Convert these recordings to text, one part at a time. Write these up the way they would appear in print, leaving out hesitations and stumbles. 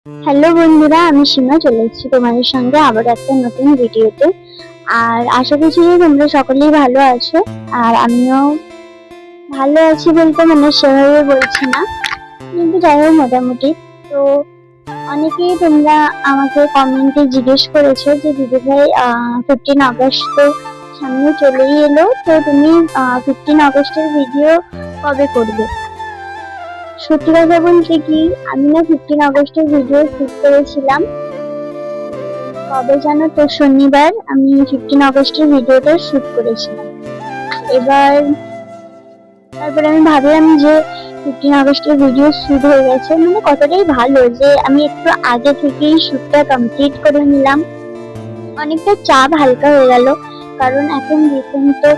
Hello বন্ধুরা, আমি সীমা চলে এসেছি তোমাদের সঙ্গে আবার একটা নতুন ভিডিওতে। আর আশা করছি যে তোমরা সকলেই ভালো আছো। আর আমিও ভালো আছি বলতে মানে সেভাবে বলছি না, কিন্তু যাই হোক মোটামুটি। তো অনেকেই তোমরা আমাকে কমেন্টে জিজ্ঞেস করেছো যে দিদি ভাই 15 আগস্ট তো সামনে চলেই এলো, তো তুমি 15 আগস্টের ভিডিও কবে করবে। সত্যি কথা বলতে কি, আমি না 15 আগস্টের ভিডিও শুট করেছিলাম কবে জানো তো, শনিবার আমি 15 আগস্টের ভিডিওটা শুট করেছিলাম। এবার তারপরে আমি ভাবলাম যে 15 আগস্টের ভিডিও শুট হয়ে গেছে, মানে কতটাই ভালো যে আমি একটু আগে থেকেই শুটটা কমপ্লিট করে নিলাম। অনেকটা চাপ হালকা হয়ে গেল, কারণ এখন রিসেন্ট তো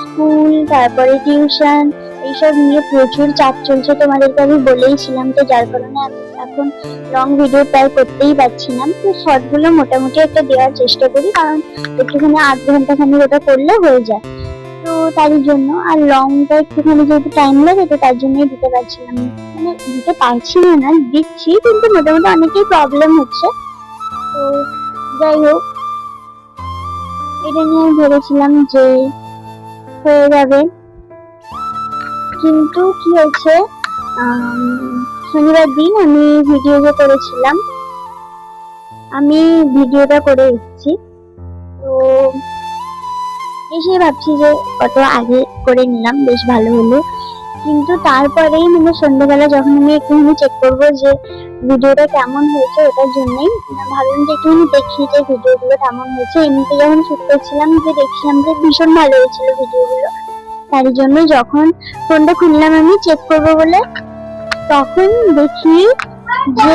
স্কুল তারপরে টিউশন এইসব নিয়ে প্রচুর চাপ চলছে, তোমাদেরকে আমি বলেইছিলাম। তো যার কারণে আমি এখন লং ভিডিও প্রায় করতেই পারছি না। তো শর্টগুলো মোটামুটি একটা দেওয়ার চেষ্টা করি, কারণ একটুখানি 8 ঘন্টা খানি ওটা করলে হয়ে যায়। তো তারই জন্য আর লংটা একটুখানি যেহেতু টাইম লাগে, তো তার জন্যই দিতে পারছিলাম, মানে দিতে পারছি না, দিচ্ছি কিন্তু মোটামুটি অনেকটাই প্রবলেম হচ্ছে। তো যাই হোক, এটা নিয়ে আমি ভেবেছিলাম যে হয়ে যাবে, কিন্তু কি হয়েছে, শনিবার দিন আমি ভিডিওটা করেছিলাম, আমি ভিডিওটা করে এসেছি। তো এসে ভাবছি যে কত আগে করে নিলাম, বেশ ভালো হলো। কিন্তু তারপরেই মানে সন্ধ্যাবেলা যখন আমি একটুখানি চেক করবো যে ভিডিওটা কেমন হয়েছে, ওটার জন্যই ভাবলাম যে একটুখানি দেখি যে ভিডিওগুলো কেমন হয়েছে। এমনিতে যখন শুট করছিলাম যে দেখছিলাম যে ভীষণ ভালো হয়েছিল ভিডিওগুলো, তার জন্য যখন ফোনটা খুললাম আমি চেক করবো বলে, তখন দেখি যে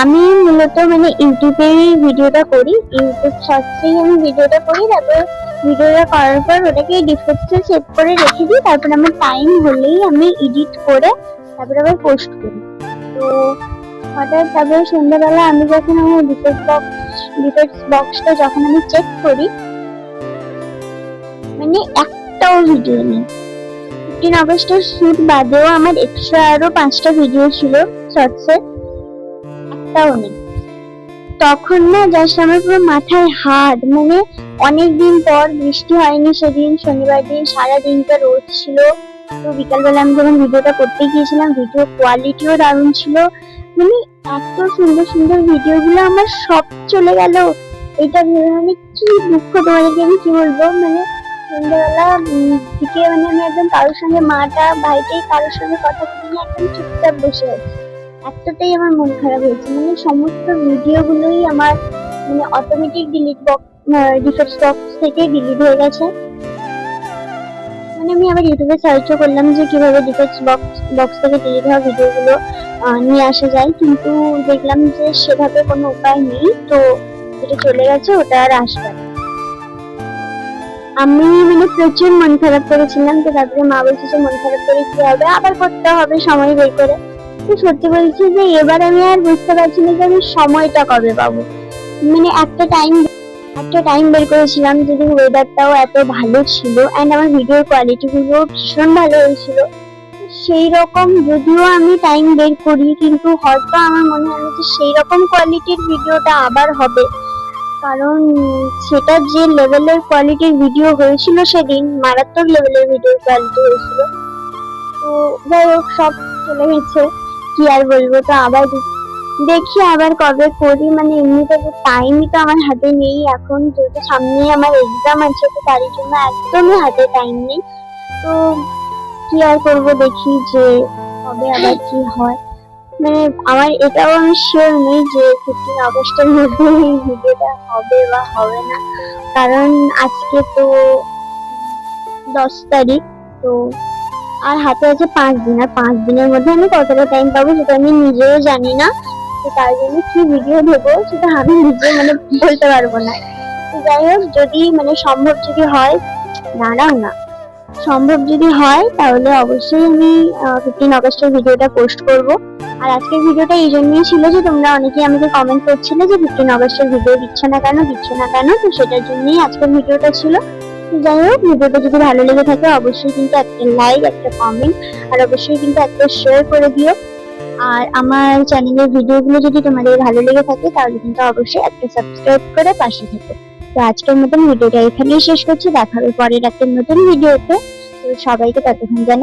আমি মূলত মানে ইউটিউবে ভিডিওটা করি, ইউটিউব শর্টসেই আমি ভিডিওটা করি। তারপর ভিডিওটা করার পর ওটাকে ডিফল্টে সেভ করে রেখে দিই, তারপর আমার টাইম হলেই আমি এডিট করে তারপর আবার পোস্ট করি। তো হঠাৎ তারপরে সন্ধ্যাবেলা আমি যখন আমার ডিটেলস বক্সটা যখন আমি চেক করি, মানে একটাও ভিডিও নেই। 15 আগস্টের শুট বাদেও আমার এক্সট্রা আরো 5টা ভিডিও ছিল শর্টসে, একটাও নেই। তখন না জাস্ট আমার পুরো মাথায় হাত, মানে অনেকদিন পর বৃষ্টি হয়নি সেদিন, শনিবার দিন সারা দিনটা রোদ ছিল। তো বিকালবেলা আমি যখন ভিডিওটা করতে গিয়েছিলাম, ভিডিও কোয়ালিটিও দারুণ ছিল, মানে এত সুন্দর সুন্দর ভিডিওগুলো আমার সব চলে গেল। এটা ভেবে মানে কি দুঃখ, তোমাদেরকে আমি কি বলবো। মানে সন্ধ্যাবেলা দিকে মানে আমি একদম কারোর সঙ্গে, মাটা ভাইটাই কারোর সঙ্গে কথা বলিনি, একদম চুপচাপ বসে আছি। এতটাই আমার মন খারাপ হয়েছে, মানে সমস্ত ভিডিওগুলোই আমার মানে অটোমেটিক ডিফল্ট বক্স থেকে ডিলিট হয়ে গেছে। মানে আমি আবার ইউটিউবে সার্চও করলাম যে কিভাবে ডিফল্ট বক্স থেকে ডিলিট হওয়া ভিডিওগুলো নিয়ে আসা যায়, কিন্তু দেখলাম যে সেভাবে কোনো উপায় নেই। তো যেটা চলে গেছে ওটা আর আসবে না। আমি মানে প্রচুর মন খারাপ করেছিলাম। তো তারপরে মা বলছে যে মন খারাপ করে কি হবে, আবার করতে হবে সময় বের করে। তো সত্যি বলছি যে এবার আমি আর বুঝতে পারছি না যে আমি সময়টা কবে পাবো। মানে একটা টাইম বের করেছিলাম, যদি ওয়েদারটাও এত ভালো ছিল এন্ড আমার ভিডিওর কোয়ালিটি গুলো ভীষণ ভালো হয়েছিল, সেই রকম যদিও আমি টাইম বের করি, কিন্তু হয়তো আমার মনে হয় যে সেই রকম কোয়ালিটির ভিডিওটা আবার হবে, কারণ সেটা যে লেভেলের কোয়ালিটির ভিডিও হয়েছিল সেদিন, মারাত্মক লেভেলের ভিডিও কোয়ালিটি হয়েছিল। তো যাই হোক, সব চলে গেছে, কি আর বলবো। তো আবার দেখি আবার কবে করি, মানে এমনিতে টাইমই তো আমার হাতে নেই এখন, যেহেতু সামনে আমার এক্সাম আছে, তো তার জন্য একদমই হাতে টাইম নেই। তো কি আর করবো, দেখি যে কবে আবার কি হয়। মানে আমার এটাও আমি শিওর নই যে 15 আগস্টের মধ্যে এই ভিডিওটা হবে বা হবে না, কারণ আজকে তো 10 তারিখ। তো আর হাতে আছে 5 দিন, আর 5 দিনের মধ্যে আমি কতটা টাইম পাবো সেটা আমি নিজেও জানি না। তো তার জন্য কি ভিডিও দেবো সেটা আমি নিজে মানে বলতে পারবো না। তো যাই হোক, যদি মানে সম্ভব যদি হয়, দাঁড়াও না, সম্ভব যদি হয় তাহলে অবশ্যই আমি 15 আগস্টের ভিডিওটা পোস্ট করব। আর আজকের ভিডিওটা এই জন্যই ছিল যে তোমরা অনেকেই আমাকে কমেন্ট করছিলে যে 15 আগস্টের ভিডিও দিচ্ছ না কেন, তো সেটার জন্যই আজকের ভিডিওটা ছিল। যাই হোক, ভিডিওটা যদি ভালো লেগে থাকে অবশ্যই কিন্তু একটা লাইক, একটা কমেন্ট আর অবশ্যই কিন্তু একটা শেয়ার করে দিও। আর আমার চ্যানেলের ভিডিওগুলো যদি তোমাদের ভালো লেগে থাকে তাহলে কিন্তু অবশ্যই একটা সাবস্ক্রাইব করে পাশে থেকো। তো আজকের মতন ভিডিওটা এখানেই শেষ করছি, দেখা হবে পরের একটা নতুন ভিডিওতে। তো সবাইকে ততক্ষণ জানাই